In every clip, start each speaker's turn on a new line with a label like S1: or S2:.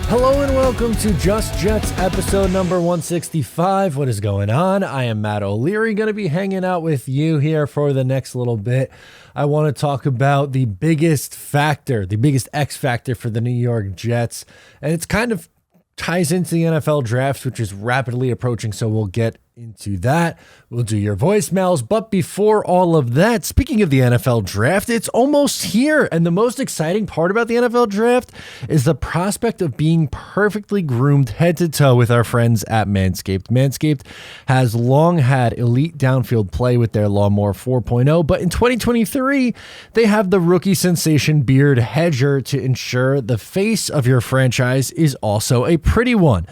S1: Hello and welcome to Just Jets episode number 165. What is going on? I am Matt O'Leary, going to be hanging out with you here for the next little bit. I want to talk about the biggest factor, the biggest X factor for the New York Jets, and it's kind of ties into the NFL draft, which is rapidly approaching, so we'll get into that. We'll do your voicemails, but before all of that, speaking of the NFL draft, it's almost here, and the most exciting part about the NFL draft is the prospect of being perfectly groomed head to toe with our friends at Manscaped. Manscaped has long had elite downfield play with their Lawnmower 4.0, but in 2023, they have the rookie sensation beard hedger to ensure the face of your franchise is also a pretty one.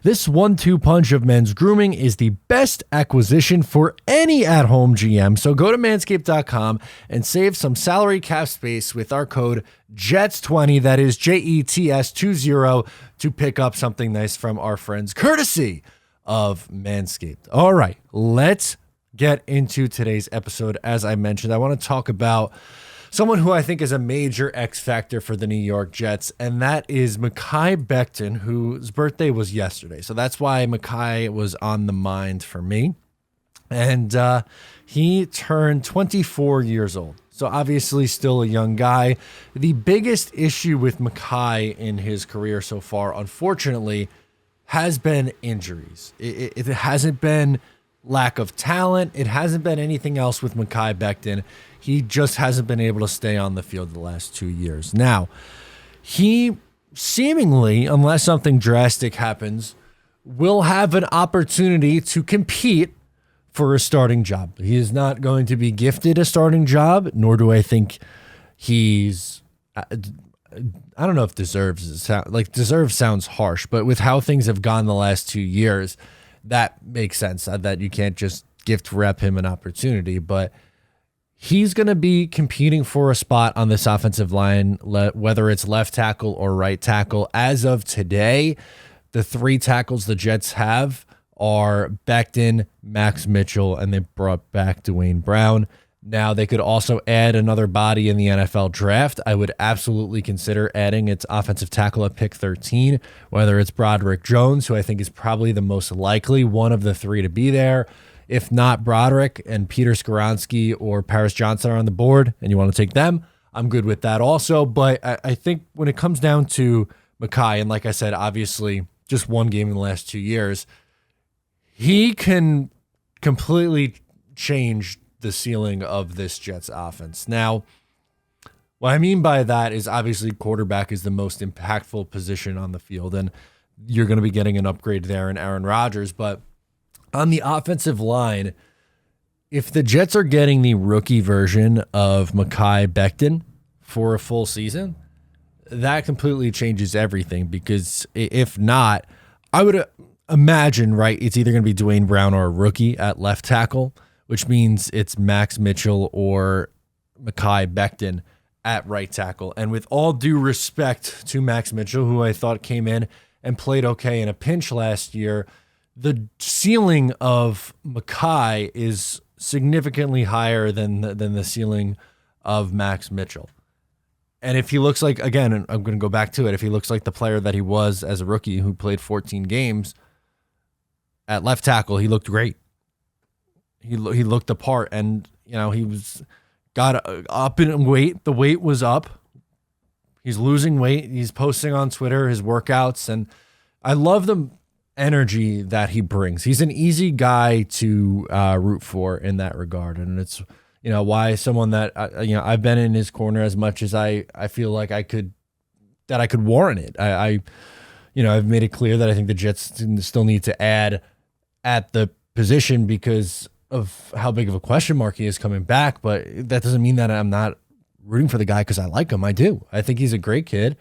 S1: This 1-2 punch of men's grooming is the best acquisition for any at-home GM. So go to manscaped.com and save some salary cap space with our code JETS20, that is JETS20, to pick up something nice from our friends courtesy of Manscaped. All right, let's get into today's episode. As I mentioned, I want to talk about someone who I think is a major X factor for the New York Jets, and that is Mekhi Becton, whose birthday was yesterday. So that's why Mekhi was on the mind for me. And he turned 24 years old. So obviously still a young guy. The biggest issue with Mekhi in his career so far, unfortunately, has been injuries. It hasn't been lack of talent. It hasn't been anything else with Mekhi Becton. He just hasn't been able to stay on the field the last 2 years. Now, he seemingly, unless something drastic happens, will have an opportunity to compete for a starting job. He is not going to be gifted a starting job, nor do I think he's, I don't know if deserves sounds harsh, but with how things have gone the last 2 years, that makes sense, that you can't just gift rep him an opportunity, but he's going to be competing for a spot on this offensive line, whether it's left tackle or right tackle. As of today, the three tackles the Jets have are Becton, Max Mitchell, and they brought back Dwayne Brown. Now, they could also add another body in the NFL draft. I would absolutely consider adding its offensive tackle at pick 13, whether it's Broderick Jones, who I think is probably the most likely one of the three to be there. If not Broderick and Peter Skoronski or Paris Johnson are on the board and you want to take them, I'm good with that also. But I think when it comes down to Mekhi, and like I said, obviously just one game in the last 2 years, he can completely change the ceiling of this Jets offense. Now, what I mean by that is obviously quarterback is the most impactful position on the field, and you're going to be getting an upgrade there in Aaron Rodgers. But on the offensive line, if the Jets are getting the rookie version of Mekhi Becton for a full season, that completely changes everything, because if not, I would imagine, right, it's either going to be Dwayne Brown or a rookie at left tackle, which means it's Max Mitchell or Mekhi Becton at right tackle. And with all due respect to Max Mitchell, who I thought came in and played okay in a pinch last year, the ceiling of Mekhi is significantly higher than the ceiling of Max Mitchell. And if he looks like, again, and I'm going to go back to it, if he looks like the player that he was as a rookie who played 14 games at left tackle, he looked great. He looked the part, and he got up in weight. The weight was up. He's losing weight. He's posting on Twitter his workouts, and I love the energy that he brings. He's an easy guy to root for in that regard, and it's why someone that I've been in his corner as much as I feel like I could warrant it. I've made it clear that I think the Jets still need to add at the position because of how big of a question mark he is coming back, but that doesn't mean that I'm not rooting for the guy because I like him. I do. I think he's a great kid.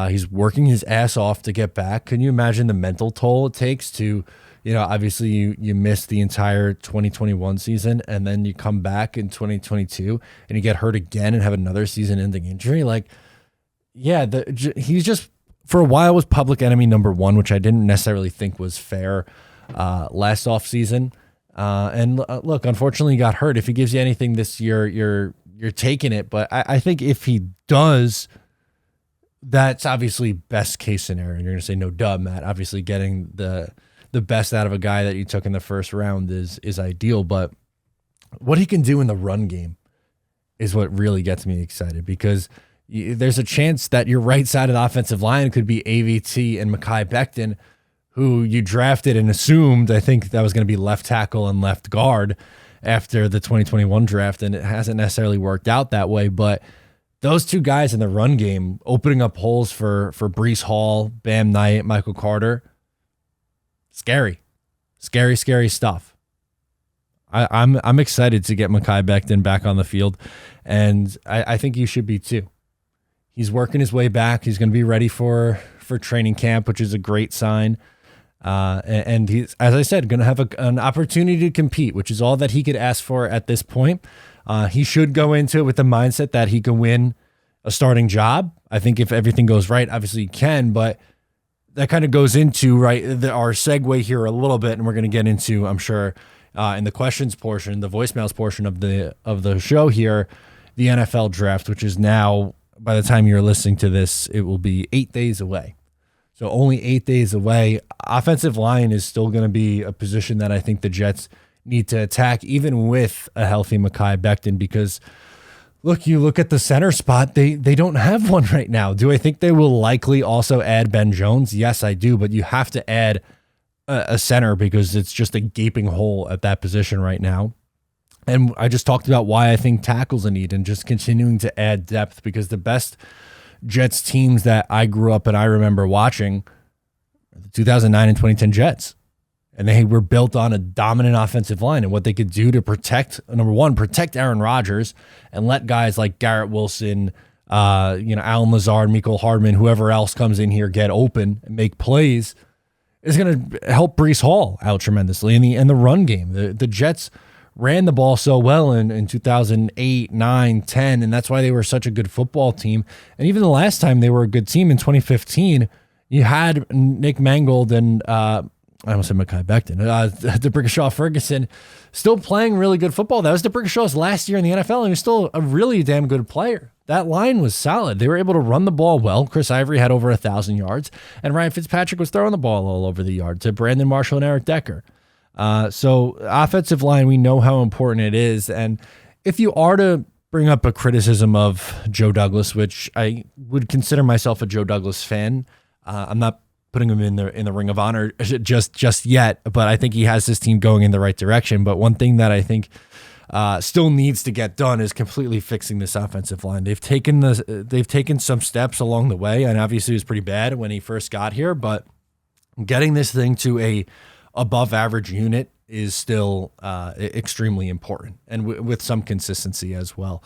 S1: He's working his ass off to get back. Can you imagine the mental toll it takes to, obviously you missed the entire 2021 season and then you come back in 2022 and you get hurt again and have another season-ending injury? Like, yeah, he's just, for a while, was public enemy number one, which I didn't necessarily think was fair last offseason. And look, unfortunately, he got hurt. If he gives you anything this year, you're taking it. But I think if he does that's obviously best case scenario. And you're going to say, no, duh, Matt. Obviously, getting the best out of a guy that you took in the first round is ideal. But what he can do in the run game is what really gets me excited, because there's a chance that your right side of the offensive line could be AVT and Mekhi Becton, who you drafted and assumed, I think that was going to be left tackle and left guard after the 2021 draft, and it hasn't necessarily worked out that way. But those two guys in the run game opening up holes for Breece Hall, Bam Knight, Michael Carter, scary stuff. I'm excited to get Mekhi Becton back on the field, and I think you should be too. He's working his way back. He's going to be ready for training camp, which is a great sign. And he's, as I said, going to have an opportunity to compete, which is all that he could ask for at this point. He should go into it with the mindset that he can win a starting job. I think if everything goes right, obviously he can, but that kind of goes into our segue here a little bit, and we're going to get into, I'm sure, in the questions portion, the voicemails portion of the show here, the NFL draft, which is now, by the time you're listening to this, it will be 8 days away. So only 8 days away. Offensive line is still going to be a position that I think the Jets need to attack, even with a healthy Mekhi Becton, because you look at the center spot, they don't have one right now. Do I think they will likely also add Ben Jones? Yes, I do, but you have to add a center because it's just a gaping hole at that position right now. And I just talked about why I think tackle's a need, and just continuing to add depth, because the best Jets teams that I grew up and I remember watching, the 2009 and 2010 Jets. And they were built on a dominant offensive line and what they could do to protect, number one, protect Aaron Rodgers and let guys like Garrett Wilson, Alan Lazard, Mecole Hardman, whoever else comes in here get open and make plays, is going to help Breece Hall out tremendously in the run game. The Jets ran the ball so well in 2008, 9, 10, and that's why they were such a good football team. And even the last time they were a good team in 2015, you had Nick Mangold and I almost said Mekhi Becton, DeBrickashaw Ferguson, still playing really good football. That was DeBrickashaw's last year in the NFL, and he was still a really damn good player. That line was solid. They were able to run the ball well. Chris Ivory had over 1,000 yards, and Ryan Fitzpatrick was throwing the ball all over the yard to Brandon Marshall and Eric Decker. So offensive line, we know how important it is. And if you are to bring up a criticism of Joe Douglas, which I would consider myself a Joe Douglas fan, I'm not putting him in the Ring of Honor just yet, but I think he has this team going in the right direction. But one thing that I think still needs to get done is completely fixing this offensive line. They've taken some steps along the way, and obviously it was pretty bad when he first got here, but getting this thing to a above average unit is still extremely important, and with some consistency as well.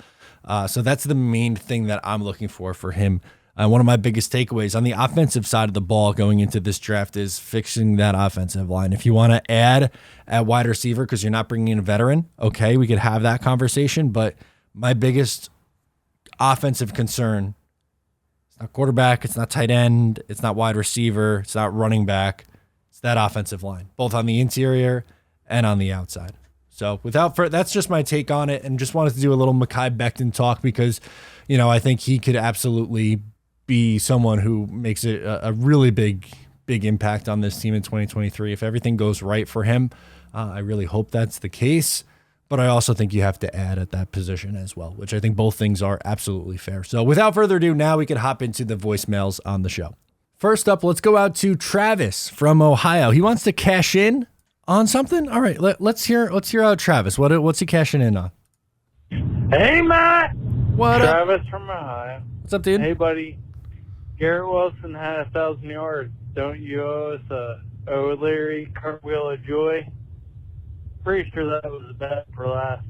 S1: So that's the main thing that I'm looking for him. One of my biggest takeaways on the offensive side of the ball going into this draft is fixing that offensive line. If you want to add at wide receiver because you're not bringing in a veteran, okay, we could have that conversation. But my biggest offensive concern, it's not quarterback, it's not tight end, it's not wide receiver, it's not running back. It's that offensive line, both on the interior and on the outside. So that's just my take on it, and just wanted to do a little Mekhi Becton talk because, I think he could absolutely be someone who makes it a really big impact on this team in 2023. If everything goes right for him, I really hope that's the case. But I also think you have to add at that position as well, which I think both things are absolutely fair. So without further ado, now we can hop into the voicemails on the show. First up, let's go out to Travis from Ohio. He wants to cash in on something. All right, let's hear out Travis. What's he cashing in on?
S2: Hey, Matt.
S1: What up?
S2: Travis from Ohio.
S1: What's up, dude?
S2: Hey, buddy. Garrett Wilson had 1,000 yards. Don't you owe us a O'Leary cartwheel of joy? Pretty sure that was the best for last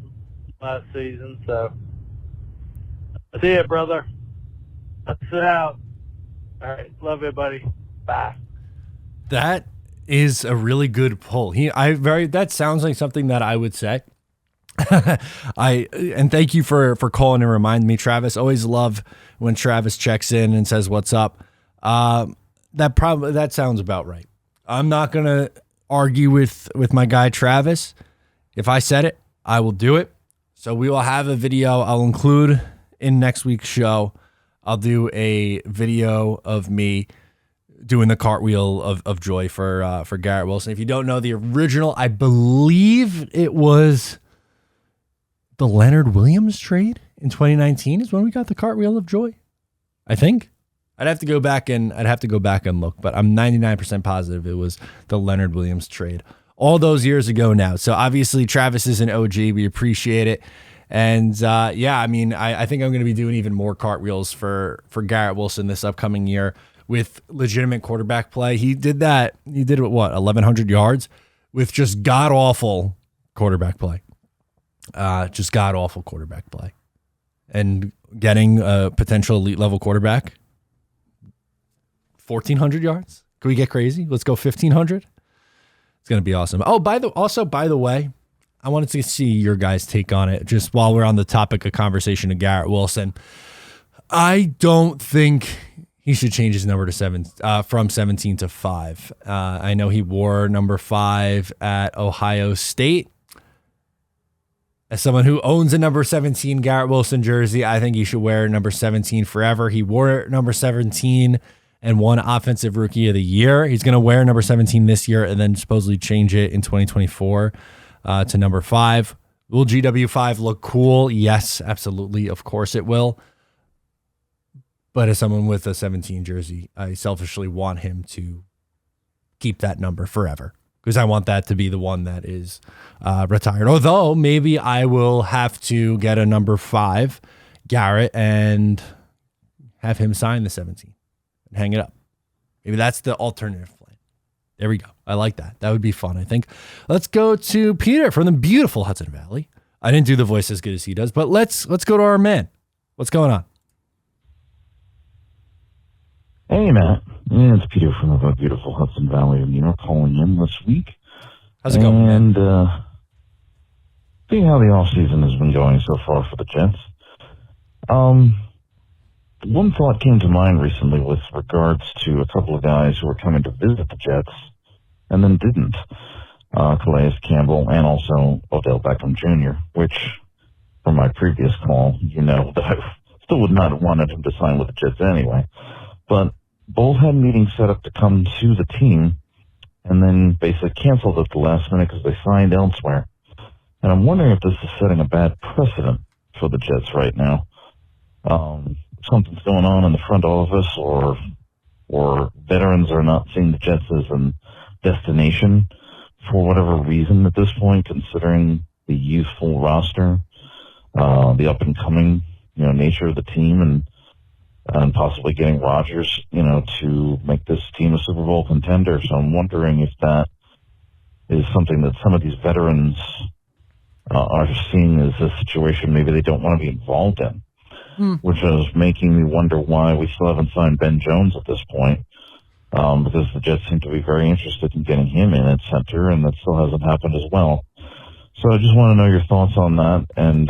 S2: season. So, see ya, brother. That's it out. All right, love you, buddy. Bye.
S1: That is a really good pull. That sounds like something that I would say. And thank you for calling and reminding me, Travis. Always love when Travis checks in and says what's up. That sounds about right. I'm not gonna argue with my guy Travis. If I said it, I will do it. So we will have a video I'll include in next week's show I'll do a video of me doing the cartwheel of joy for Garrett Wilson. If you don't know the original, I believe it was the Leonard Williams trade in 2019 is when we got the cartwheel of joy. I think I'd have to go back and look, but I'm 99% positive it was the Leonard Williams trade all those years ago now. So obviously Travis is an OG. We appreciate it. And I mean, I think I'm going to be doing even more cartwheels for Garrett Wilson this upcoming year with legitimate quarterback play. He did that. He did what 1,100 yards with just god awful quarterback play. Just god awful quarterback play, and getting a potential elite level quarterback. 1,400 yards. Can we get crazy? Let's go 1,500. It's going to be awesome. Oh, by the way, I wanted to see your guys' take on it just while we're on the topic of conversation of Garrett Wilson. I don't think he should change his number to from 17 to 5. I know he wore number 5 at Ohio State. As someone who owns a number 17 Garrett Wilson jersey, I think he should wear number 17 forever. He wore number 17 and won Offensive Rookie of the Year. He's going to wear number 17 this year and then supposedly change it in 2024 to number 5. Will GW5 look cool? Yes, absolutely. Of course it will. But as someone with a 17 jersey, I selfishly want him to keep that number forever because I want that to be the one that is retired. Although maybe I will have to get a number 5 Garrett and have him sign the 17 and hang it up. Maybe that's the alternative plan. There we go. I like that. That would be fun, I think. Let's go to Peter from the beautiful Hudson Valley. I didn't do the voice as good as he does, but let's go to our man. What's going on?
S3: Hey, Matt. Yeah, it's Peter from the beautiful Hudson Valley of New York calling in this week.
S1: How's it going, man?
S3: And seeing how the offseason has been going so far for the Jets. One thought came to mind recently with regards to a couple of guys who were coming to visit the Jets and then didn't. Calais Campbell and also Odell Beckham Jr., which, from my previous call, you know that I still would not have wanted him to sign with the Jets anyway. But both had meetings set up to come to the team and then basically canceled at the last minute because they signed elsewhere. And I'm wondering if this is setting a bad precedent for the Jets right now. Something's going on in the front office or veterans are not seeing the Jets as a destination for whatever reason at this point, considering the youthful roster, the up-and-coming nature of the team, and possibly getting Rodgers, to make this team a Super Bowl contender. So I'm wondering if that is something that some of these veterans are seeing as a situation maybe they don't want to be involved in, which is making me wonder why we still haven't signed Ben Jones at this point, because the Jets seem to be very interested in getting him in at center, and that still hasn't happened as well. So I just want to know your thoughts on that and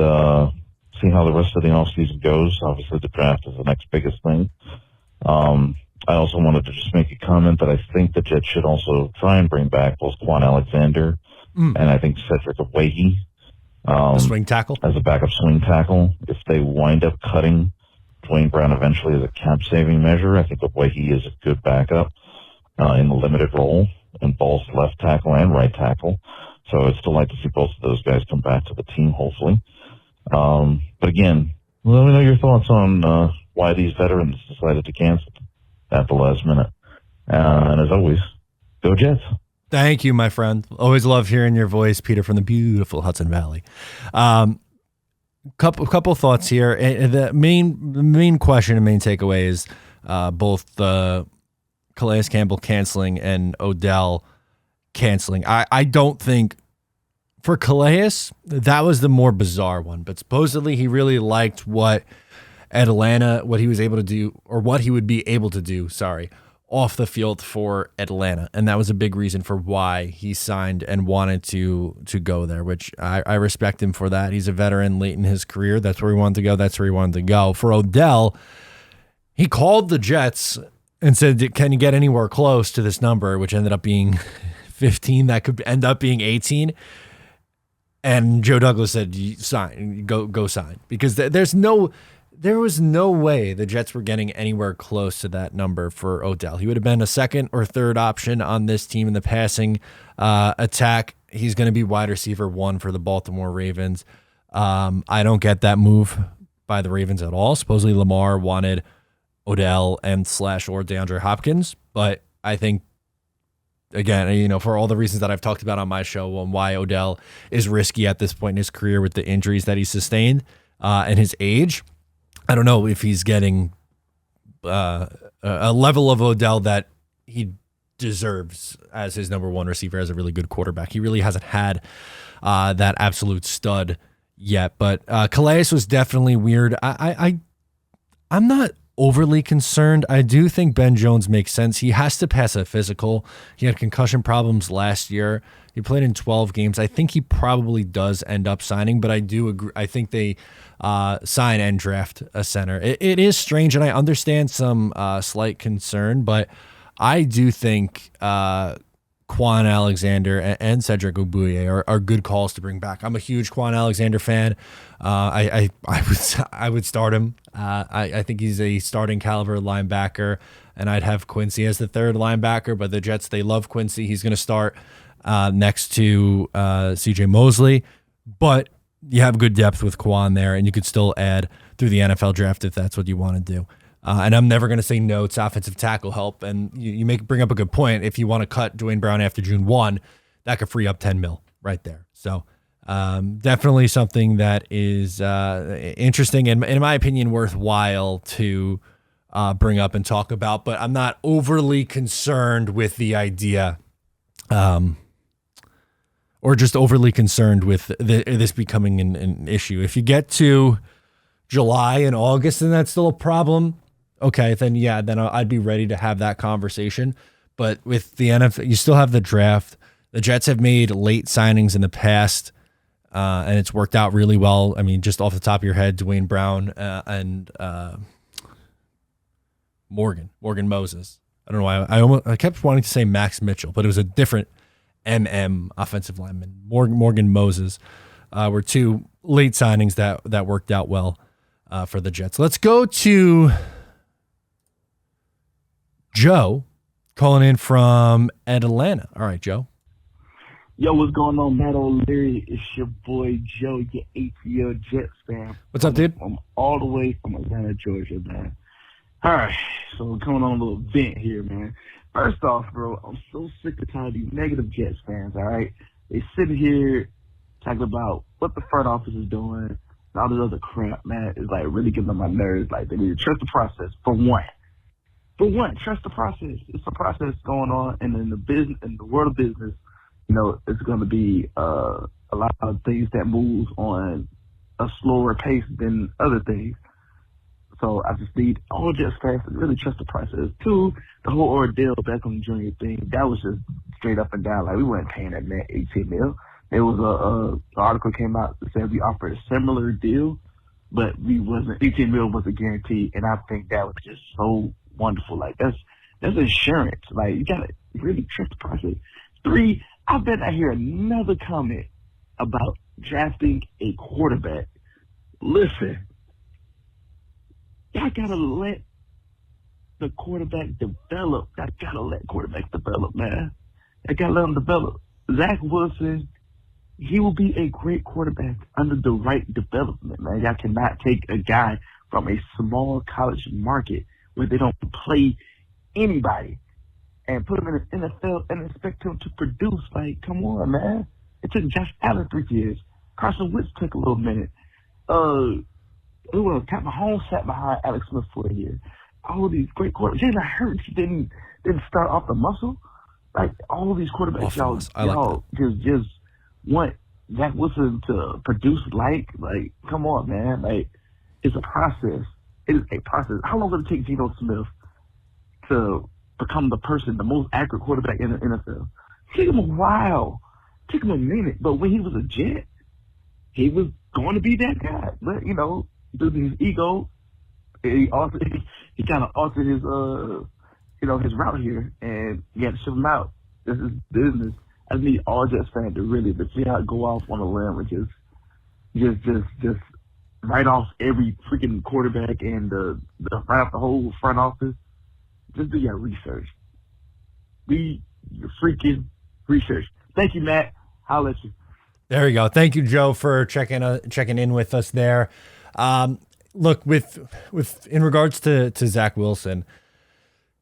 S3: see how the rest of the offseason goes. Obviously, the draft is the next biggest thing. I also wanted to just make a comment that I think the Jets should also try and bring back both Quan Alexander and I think Cedric Awuzie
S1: The swing tackle?
S3: As a backup swing tackle. If they wind up cutting Dwayne Brown eventually as a cap-saving measure, I think Awuzie is a good backup in the limited role in both left tackle and right tackle. So I'd still like to see both of those guys come back to the team, hopefully. But again, let me know your thoughts on why these veterans decided to cancel at the last minute. And as always, go Jets.
S1: Thank you, my friend. Always love hearing your voice, Peter, from the beautiful Hudson Valley. Couple thoughts here. The main question and main takeaway is both the Calais Campbell canceling and Odell canceling. I don't think for Calais, that was the more bizarre one, but supposedly he really liked what he was able to do, or what he would be able to do, off the field for Atlanta. And that was a big reason for why he signed and wanted to go there, which I respect him for that. He's a veteran late in his career. That's where he wanted to go. That's where he wanted to go. For Odell, he called the Jets and said, can you get anywhere close to this number, which ended up being 15. That could end up being 18. And Joe Douglas said, sign, go sign. Because there's no there was no way the Jets were getting anywhere close to that number for Odell. He would have been a second or third option on this team in the passing attack. He's going to be wide receiver 1 for the Baltimore Ravens. I don't get that move by the Ravens at all. Supposedly Lamar wanted Odell and /or DeAndre Hopkins, but I think, again, for all the reasons that I've talked about on my show on why Odell is risky at this point in his career with the injuries that he sustained and his age, I don't know if he's getting a level of Odell that he deserves as his number 1 receiver, as a really good quarterback. He really hasn't had that absolute stud yet, but Calais was definitely weird. I'm not overly concerned. I do think Ben Jones makes sense. He has to pass a physical. He had concussion problems last year. He played in 12 games. I think he probably does end up signing, but I do agree. I think they sign and draft a center. It is strange, and I understand some slight concern, but I do think Quan Alexander and Cedric Ogbuye are good calls to bring back. I'm a huge Quan Alexander fan. I would start him. I think he's a starting caliber linebacker, and I'd have Quincy as the third linebacker. But the Jets, they love Quincy. He's going to start next to C.J. Mosley. But you have good depth with Quan there, and you could still add through the NFL draft if that's what you want to do. And I'm never going to say no to offensive tackle help. And you bring up a good point. If you want to cut Dwayne Brown after June 1, that could free up $10 million right there. So definitely something that is interesting and, in my opinion, worthwhile to bring up and talk about. But I'm not overly concerned with the idea or just overly concerned with this becoming an issue. If you get to July and August and that's still a problem, okay, then I'd be ready to have that conversation. But with the NFL, you still have the draft. The Jets have made late signings in the past, and it's worked out really well. I mean, just off the top of your head, Dwayne Brown and Morgan Moses. I don't know why I kept wanting to say Max Mitchell, but it was a different offensive lineman. Morgan Moses were 2 late signings that worked out well for the Jets. Let's go to Joe calling in from Atlanta. All right, Joe.
S4: Yo, what's going on, Matt O'Leary? It's your boy Joe, your ATL Jets fan.
S1: What's up, dude?
S4: I'm all the way from Atlanta, Georgia, man. All right, so we're coming on a little vent here, man. First off, bro, I'm so sick and tired of these negative Jets fans, all right? They sit here talking about what the front office is doing and all this other crap, man. It's like really getting on my nerves. Like, they need to trust the process, for one. For one, trust the process. It's a process going on, and in the world of business, it's going to be a lot of things that move on a slower pace than other things. So I just need all Jets fans to really trust the process. 2, the whole Odell Beckham Jr. thing, that was just straight up and down. Like, we weren't paying that man $18 million. There was an article came out that said we offered a similar deal, but $18 million wasn't guaranteed. And I think that was just so wonderful. Like, that's insurance. Like, you got to really trust the process. 3, I bet I hear another comment about drafting a quarterback. Listen, y'all got to let the quarterback develop. I got to let quarterbacks develop, man. I got to let them develop. Zach Wilson, he will be a great quarterback under the right development, man. Y'all cannot take a guy from a small college market where they don't play anybody and put him in the NFL and expect him to produce. Like, come on, man. It took Josh Allen 3 years. Carson Wentz took a little minute. Pat Mahomes sat behind Alex Smith for a year. All of these great quarterbacks. Jalen Hurts didn't start off the muscle. Like, all of these quarterbacks, y'all just want Zach Wilson to produce like, come on, man. Like, it's a process. It is a process. How long did it take Geno Smith to become the most accurate quarterback in the NFL? It took him a while. It took him a minute. But when he was a Jet, he was going to be that guy. But, due to his ego, he kind of altered his his route here, and he had to ship him out. This is business. I need all Jets fans to really go off on a limb and just write off every freaking quarterback and write off the whole front office. Just do your research. Do your freaking research. Thank you, Matt. I'll let you.
S1: There we go. Thank you, Joe, for checking in with us there. Look, with in regards to Zach Wilson,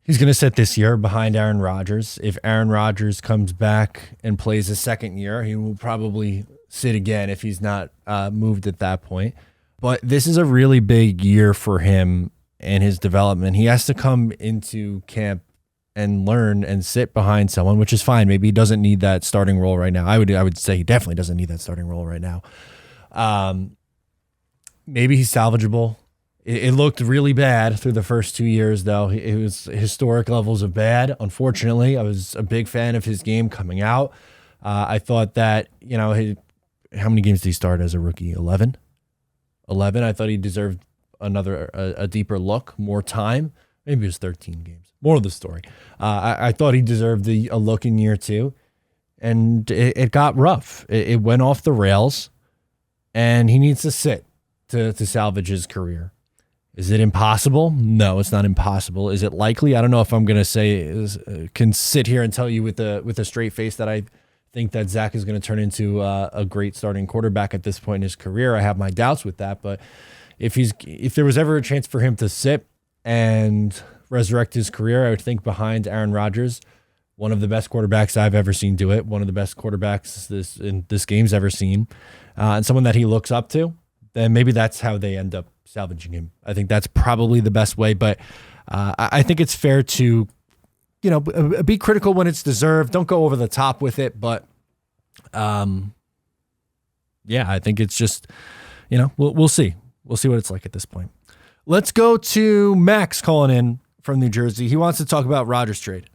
S1: he's going to sit this year behind Aaron Rodgers. If Aaron Rodgers comes back and plays a second year, he will probably sit again if he's not moved at that point. But this is a really big year for him and his development. He has to come into camp and learn and sit behind someone, which is fine. Maybe he doesn't need that starting role right now. I would say he definitely doesn't need that starting role right now. Maybe he's salvageable. It looked really bad through the first 2 years, though. It was historic levels of bad. Unfortunately, I was a big fan of his game coming out. I thought that, how many games did he start as a rookie? 11? 11. I thought he deserved a deeper look, more time. Maybe it was 13 games. More of the story. I thought he deserved a look in year 2, and it got rough. It went off the rails, and he needs to sit to salvage his career. Is it impossible? No, it's not impossible. Is it likely? I don't know if I'm going to say can sit here and tell you with a straight face that I think that Zach is going to turn into a great starting quarterback at this point in his career. I have my doubts with that, but if there was ever a chance for him to sit and resurrect his career, I would think behind Aaron Rodgers, one of the best quarterbacks I've ever seen do it, one of the best quarterbacks this game's ever seen, and someone that he looks up to, then maybe that's how they end up salvaging him. I think that's probably the best way, but I think it's fair to, be critical when it's deserved. Don't go over the top with it, but I think it's just, we'll see. We'll see what it's like at this point. Let's go to Max calling in from New Jersey. He wants to talk about Rodgers trade.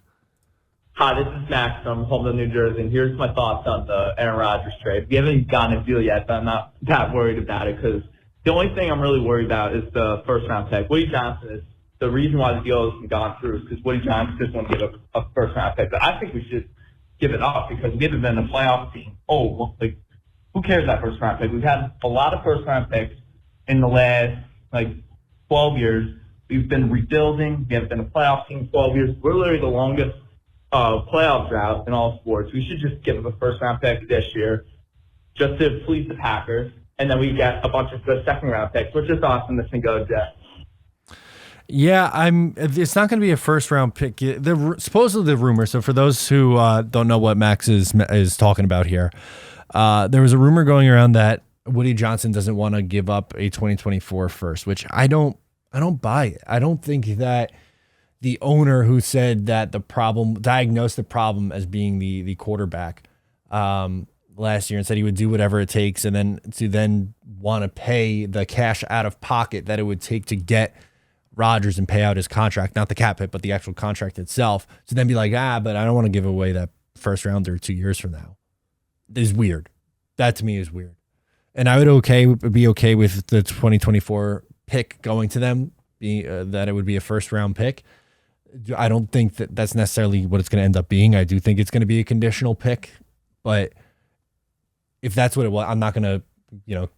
S5: Hi, this is Max from Holmdel, New Jersey, and here's my thoughts on the Aaron Rodgers trade. We haven't gotten a deal yet, but I'm not that worried about it because the only thing I'm really worried about is the first-round pick. Woody Johnson is the reason why the deal hasn't gone through is because Woody Johnson just wants to give a first-round pick. But I think we should give it up because we haven't been a playoff team. Who cares that first-round pick? We've had a lot of first-round picks in the last, 12 years. We've been rebuilding. We haven't been a playoff team in 12 years. We're literally the longest playoff drought in all sports. We should just give up a first-round pick this year just to please the Packers, and then we get a bunch of good second-round picks, which is awesome. This can go Jets.
S1: Yeah, it's not going to be a first-round pick. Supposedly the rumor, so for those who don't know what Max is talking about here, there was a rumor going around that Woody Johnson doesn't want to give up a 2024 first, which I don't buy it. I don't think that the owner who said that diagnosed the problem as being the quarterback last year and said he would do whatever it takes, and then want to pay the cash out of pocket that it would take to get Rodgers and pay out his contract, not the cap hit, but the actual contract itself, to then be like, but I don't want to give away that first rounder 2 years from now. Is weird. That to me is weird. And I would be okay with the 2024 pick going to them, that it would be a first round pick. I don't think that that's necessarily what it's going to end up being. I do think it's going to be a conditional pick, but if that's what it was, I'm not going to,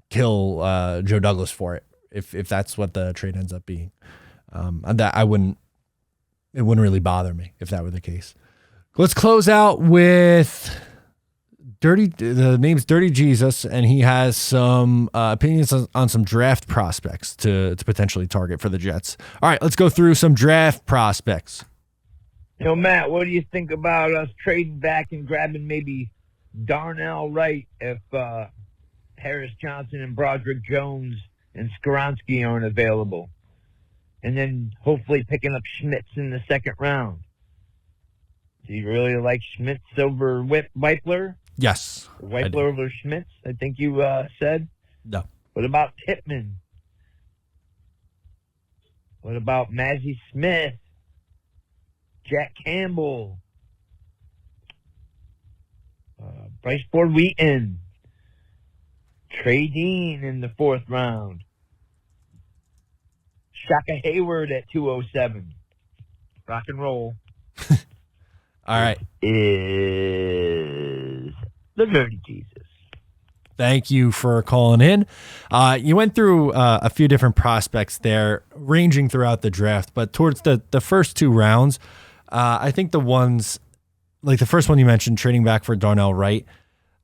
S1: kill Joe Douglas for it. If that's what the trade ends up being, it wouldn't really bother me if that were the case. Let's close out with the name's Dirty Jesus, and he has some opinions on some draft prospects to potentially target for the Jets. All right, let's go through some draft prospects.
S6: Matt, what do you think about us trading back and grabbing maybe Darnell Wright if Harris Johnson and Broderick Jones and Skoronski aren't available? And then hopefully picking up Schmitz in the second round. Do you really like Schmitz over Weipler?
S1: Yes.
S6: Weipler over Schmitz, I think you said?
S1: No.
S6: What about Pittman? What about Mazzie Smith? Jack Campbell? Bryce Ford Wheaton? Trey Dean in the fourth round? Shaka Hayward at 207. Rock and roll.
S1: All right.
S6: Is the Dirty Jesus.
S1: Thank you for calling in. You went through a few different prospects there, ranging throughout the draft, but towards the first 2 rounds, I think the ones, like the first one you mentioned, trading back for Darnell Wright,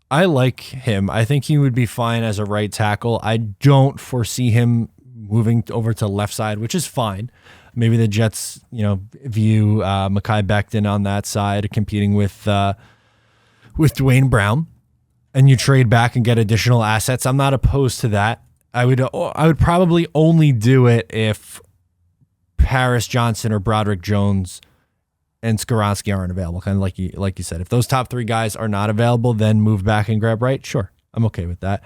S1: I like him. I think he would be fine as a right tackle. I don't foresee him moving over to left side, which is fine. Maybe the Jets, view Mekhi Becton on that side, competing with Dwayne Brown, and you trade back and get additional assets. I'm not opposed to that. I would probably only do it if Paris Johnson or Broderick Jones and Skoronski aren't available. Kind of like you said, if those top 3 guys are not available, then move back and grab Wright. Sure, I'm okay with that.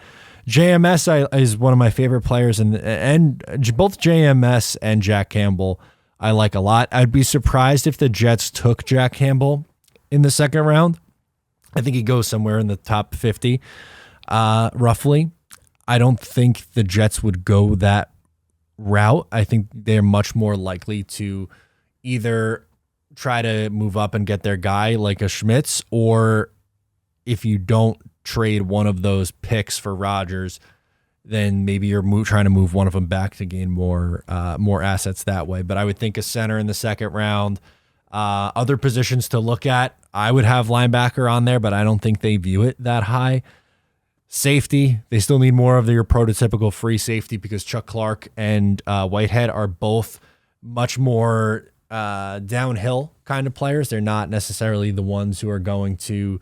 S1: JMS is one of my favorite players, and both JMS and Jack Campbell I like a lot. I'd be surprised if the Jets took Jack Campbell in the second round. I think he goes somewhere in the top 50, roughly. I don't think the Jets would go that route. I think they're much more likely to either try to move up and get their guy like a Schmitz, or if you don't trade one of those picks for Rodgers, then maybe you're trying to move one of them back to gain more assets that way. But I would think a center in the second round. Other positions to look at, I would have linebacker on there, but I don't think they view it that high. Safety, they still need more of your prototypical free safety because Chuck Clark and Whitehead are both much more downhill kind of players. They're not necessarily the ones who are going to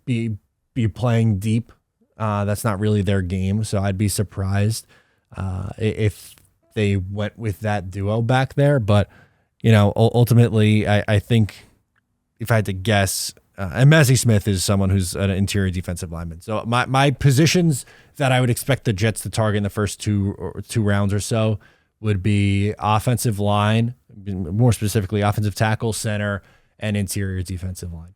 S1: be playing deep. That's not really their game. So I'd be surprised if they went with that duo back there. But, ultimately, I think if I had to guess, and Mazi Smith is someone who's an interior defensive lineman. So my positions that I would expect the Jets to target in the first two rounds or so would be offensive line, more specifically offensive tackle, center, and interior defensive line.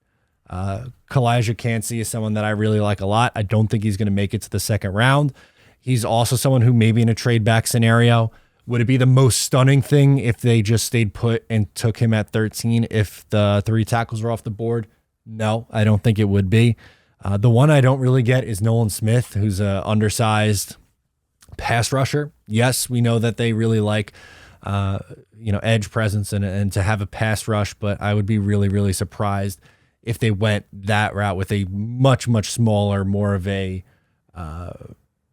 S1: Kalijah Cansey is someone that I really like a lot. I don't think he's going to make it to the second round. He's also someone who maybe in a trade back scenario, would it be the most stunning thing if they just stayed put and took him at 13 if the 3 tackles were off the board? No, I don't think it would be. The one I don't really get is Nolan Smith, who's an undersized pass rusher. Yes, we know that they really like edge presence and to have a pass rush, but I would be really, really surprised if they went that route with a much, much smaller, more of a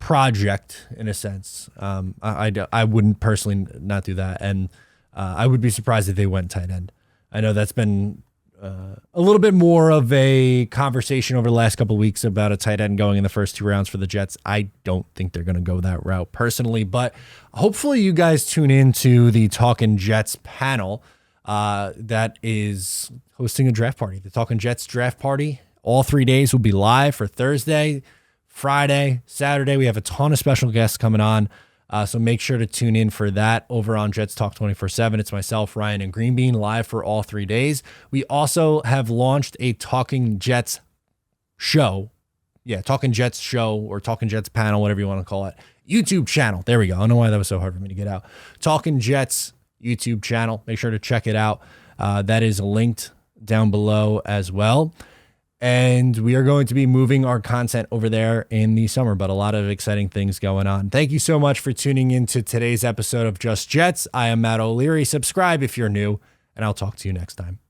S1: project in a sense. I wouldn't personally not do that, and I would be surprised if they went tight end. I know that's been a little bit more of a conversation over the last couple of weeks about a tight end going in the first 2 rounds for the Jets. I don't think they're going to go that route personally, but hopefully you guys tune into the Talkin' Jets panel that is hosting a draft party. The Talkin' Jets draft party. All 3 days will be live for Thursday, Friday, Saturday. We have a ton of special guests coming on. So make sure to tune in for that over on Jets Talk 24/7. It's myself, Ryan, and Greenbean live for all 3 days. We also have launched a Talking Jets show. Yeah, Talking Jets show or Talking Jets panel, whatever you want to call it. YouTube channel. There we go. I don't know why that was so hard for me to get out. Talking Jets YouTube channel. Make sure to check it out. That is linked down below as well. And we are going to be moving our content over there in the summer, but a lot of exciting things going on. Thank you so much for tuning into today's episode of Just Jets. I am Matt O'Leary. Subscribe if you're new, and I'll talk to you next time.